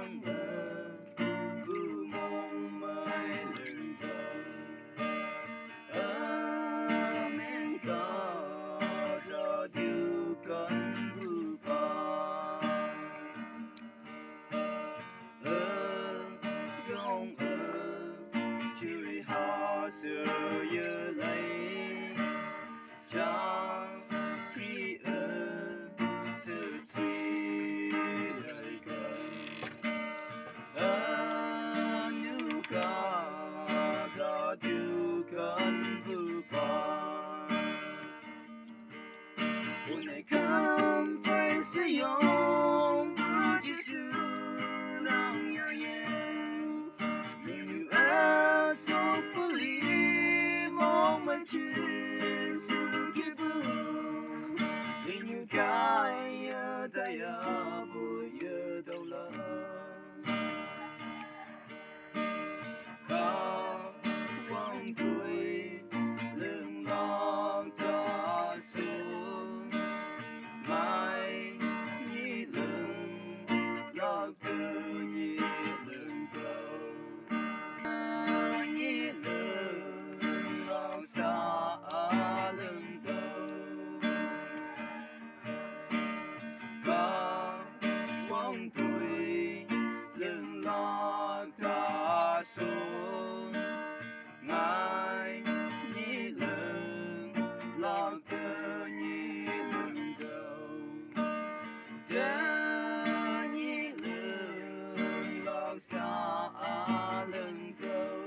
giấc mơ vu mong mới lần đầu ở men có cho điều con vu ba ở trong chui họ xưa giờ lấy cho khi sự suy đời cần nu có điều cần vu ba hôm nay không phải sử dụng của Giêsu đang nhớ nhung nhưng ở số phận mong mỏi chuyện sự kiếp buồn nhưng cái tay bùi đâu là có quăng tuổi lưng lo ta xuống mai nhị lưng lo cơ nhị lưng cầu nhị lưng lo xa lưng cầu có quăng tuổi lưng lo ta xuống mai nhị lưng lo cơ nhị lưng cầu đỡ nhị lưng lo xa lưng cầu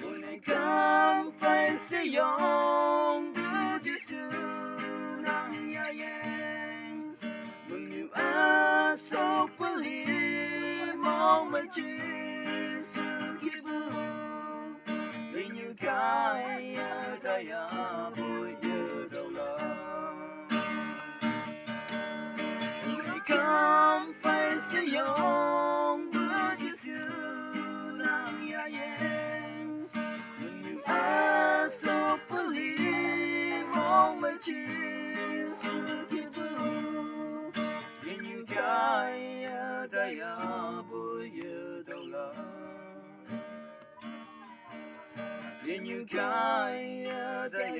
hôm nay không phải sử dụng của Giêsu đang nhớ nhung mừng nhiều số phận mong mỏi chuyện sự kiếp buồn vì như cái tay bùi giờ đâu là người không phải sử dụng của Giêsu đang nhớ nhung mừng nhiều số phận mong mỏi chuyện sự kiếp buồn vì như cái tay bùi giờ đâu là vì như cái tay